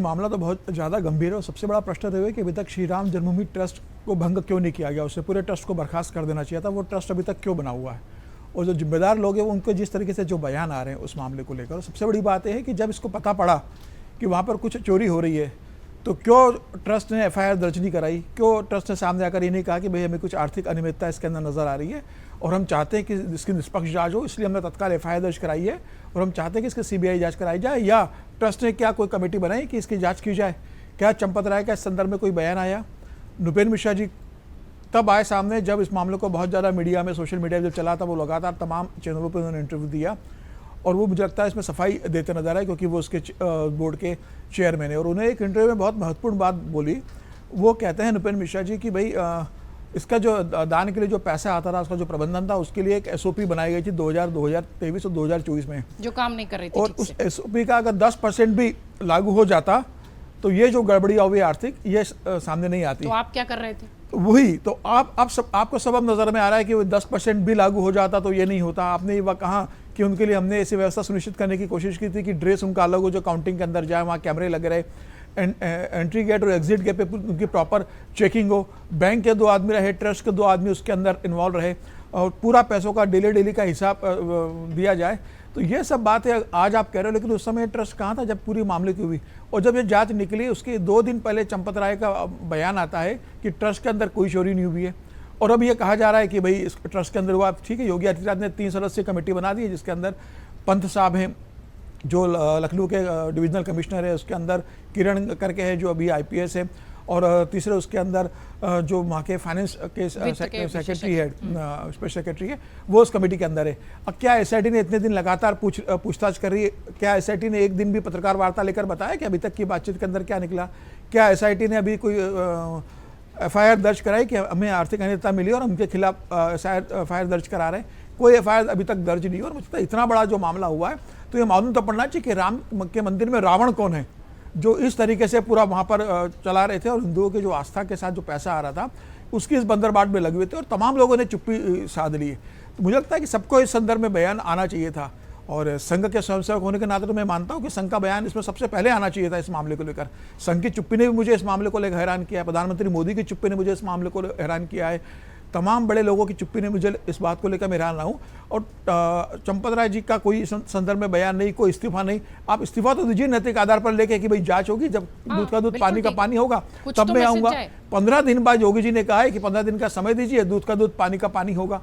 मामला तो बहुत ज़्यादा गंभीर है और सबसे बड़ा प्रश्न तो है कि अभी तक श्री राम जन्मभूमि ट्रस्ट को भंग क्यों नहीं किया गया, उससे पूरे ट्रस्ट को बर्खास्त कर देना चाहिए था। वो ट्रस्ट अभी तक क्यों बना हुआ है, और जो जिम्मेदार लोग हैं उनको जिस तरीके से जो बयान आ रहे हैं उस मामले को लेकर, सबसे बड़ी बात यह है कि जब इसको पता पड़ा कि वहाँ पर कुछ चोरी हो रही है तो क्यों ट्रस्ट ने एफआईआर दर्ज नहीं कराई, क्यों ट्रस्ट ने सामने आकर ये नहीं कहा कि भाई हमें कुछ आर्थिक अनियमितता इसके अंदर नज़र आ रही है और हम चाहते हैं कि इसकी निष्पक्ष जांच हो, इसलिए हमने तत्काल एफआईआर दर्ज कराई है और हम चाहते हैं कि इसकी सीबीआई जांच कराई जाए, या ट्रस्ट ने क्या कोई कमेटी बनाई कि इसकी जांच की जाए। क्या चंपत राय का इस संदर्भ में कोई बयान आया? नृपेंद्र मिश्रा जी तब आए सामने जब इस मामले को बहुत ज़्यादा मीडिया में, सोशल मीडिया जब चला था, वो लगातार तमाम चैनलों पर उन्होंने इंटरव्यू दिया और वो मुझे लगता है इसमें सफाई देते नजर आए क्योंकि वो उसके बोर्ड के चेयरमैन है। और उन्हें एक इंटरव्यू में बहुत महत्वपूर्ण बात बोली। वो कहते हैं नृपेंद्र मिश्रा जी कि भाई इसका जो दान के लिए जो पैसा आता था, उसका जो प्रबंधन था, उसके लिए एक एसओपी बनाई गई थी 2023 और 2024 में, जो काम नहीं कर रही थी। और उस एसओपी का अगर 10% भी लागू हो जाता तो ये जो गड़बड़ी हुई आर्थिक, ये सामने नहीं आती। तो आप क्या कर रहे थे? वही तो आपको सबब नजर में आ रहा है कि वो 10% भी लागू हो जाता तो ये नहीं होता। आपने ये वह कहा कि उनके लिए हमने ऐसी व्यवस्था सुनिश्चित करने की कोशिश की थी कि ड्रेस उनका अलग हो, जो काउंटिंग के अंदर जाए, वहाँ कैमरे लगे रहे, एंट्री गेट और एग्जिट गेट पे उनकी प्रॉपर चेकिंग हो, बैंक के 2 आदमी रहे, ट्रस्ट के 2 आदमी उसके अंदर इन्वॉल्व रहे और पूरा पैसों का डेली का हिसाब दिया जाए। तो ये सब बातें आज आप कह रहे हो, लेकिन उस समय ट्रस्ट कहाँ था जब पूरी मामले की हुई? और जब ये जांच निकली उसके 2 दिन पहले चंपत राय का बयान आता है कि ट्रस्ट के अंदर कोई चोरी नहीं हुई है। और अब ये कहा जा रहा है कि भाई इस ट्रस्ट के अंदर हुआ। ठीक है, योगी आदित्यनाथ ने 3 सदस्यीय कमेटी बना दी है जिसके अंदर पंत साहब हैं जो लखनऊ के डिविजनल कमिश्नर है, उसके अंदर किरण करके है जो अभी आईपीएस है, और तीसरे उसके अंदर जो वहाँ के फाइनेंस के सेक्रेटरी है, स्पेशल सेक्रेटरी है, वो उस कमेटी के अंदर है। अब क्या एसआईटी ने इतने दिन लगातार पूछताछ कर रही है? क्या एसआईटी ने एक दिन भी पत्रकार वार्ता लेकर बताया कि अभी तक की बातचीत के अंदर क्या निकला? क्या एसआईटी ने अभी कोई एफआईआर दर्ज कराई कि हमें आर्थिक अनियमितता मिली और उनके खिलाफ एफआईआर दर्ज करा रहे हैं? कोई एफआईआर अभी तक दर्ज नहीं हुआ। और मुझे इतना बड़ा जो मामला हुआ है तो ये मालूम तो पड़ना चाहिए कि राम के मंदिर में रावण कौन है जो इस तरीके से पूरा वहाँ पर चला रहे थे, और हिंदुओं के जो आस्था के साथ जो पैसा आ रहा था उसकी इस बंदरबाट में लगे हुए थे और तमाम लोगों ने चुप्पी साध ली है। तो मुझे लगता है कि सबको इस संदर्भ में बयान आना चाहिए था, और संघ के स्वयंसेवक होने के नाते तो मैं मानता हूँ कि संघ का बयान इसमें सबसे पहले आना चाहिए था इस मामले को लेकर। संघ की चुप्पी ने भी मुझे इस मामले को लेकर हैरान किया है, प्रधानमंत्री मोदी की चुप्पी ने मुझे इस मामले को हैरान किया है, तमाम बड़े लोगों की चुप्पी ने मुझे इस बात को लेकर मैं हैरान रहा हूँ। और चंपत राय जी का कोई संदर्भ में बयान नहीं, कोई इस्तीफा नहीं। आप इस्तीफा तो दीजिए नैतिक आधार पर लेके कि भाई जांच होगी, जब दूध का दूध पानी का पानी होगा तब मैं आऊँगा। 15 दिन बाद योगी जी ने कहा है कि 15 दिन का समय दीजिए, दूध का दूध पानी का पानी होगा।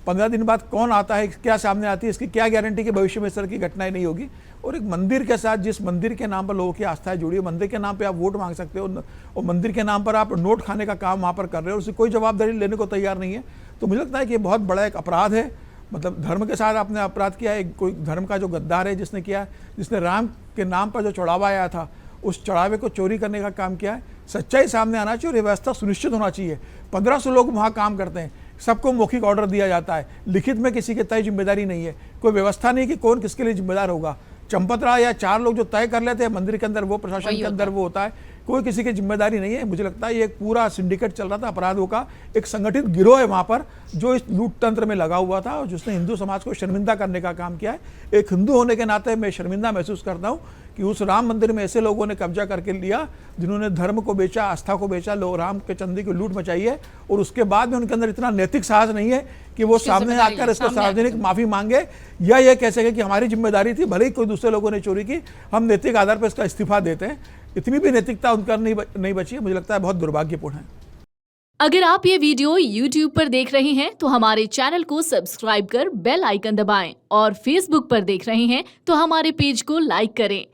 15 दिन बाद कौन आता है, क्या सामने आती है, इसकी क्या गारंटी कि भविष्य में इस तरह की घटनाएं नहीं होगी? और एक मंदिर के साथ, जिस मंदिर के नाम पर लोगों की आस्थाएं जुड़ी है, मंदिर के नाम पे आप वोट मांग सकते हो और मंदिर के नाम पर आप नोट खाने का काम वहाँ पर कर रहे हो, उसकी कोई जवाबदारी लेने को तैयार नहीं है। तो मुझे लगता है कि ये बहुत बड़ा एक अपराध है, मतलब धर्म के साथ आपने अपराध किया है। कोई धर्म का जो गद्दार है जिसने किया है, जिसने राम के नाम पर जो चढ़ावा आया था उस चढ़ावे को चोरी करने का काम किया है। सच्चाई सामने आना चाहिए और व्यवस्था सुनिश्चित होना चाहिए। 1500 लोग वहाँ काम करते हैं, सबको मौखिक ऑर्डर दिया जाता है, लिखित में किसी के तय जिम्मेदारी नहीं है, कोई व्यवस्था नहीं कि कौन किसके लिए जिम्मेदार होगा। चंपत राय या 4 लोग जो तय कर लेते हैं मंदिर के अंदर, वो प्रशासन के अंदर वो होता है, कोई किसी की जिम्मेदारी नहीं है। मुझे लगता है ये एक पूरा सिंडिकेट चल रहा था अपराधों का, एक संगठित गिरोह है वहाँ पर जो इस लूट तंत्र में लगा हुआ था और जिसने हिंदू समाज को शर्मिंदा करने का काम किया है। एक हिंदू होने के नाते मैं शर्मिंदा महसूस करता हूँ कि उस राम मंदिर में ऐसे लोगों ने कब्जा करके लिया जिन्होंने धर्म को बेचा, आस्था को बेचा, राम के चंदे की लूट मचाई है, और उसके बाद में उनके अंदर इतना नैतिक साहस नहीं है कि वो सामने आकर इसको सार्वजनिक माफी मांगे या ये कह सके कि हमारी जिम्मेदारी थी, भले ही कोई दूसरे लोगों ने चोरी की, हम नैतिक आधार पर इसका इस्तीफा देते हैं। इतनी भी नैतिकता उनका नहीं बची है। मुझे लगता है बहुत दुर्भाग्यपूर्ण है। अगर आप ये वीडियो YouTube पर देख रहे हैं तो हमारे चैनल को सब्सक्राइब कर बेल आइकन दबाएं, और Facebook पर देख रहे हैं तो हमारे पेज को लाइक करें।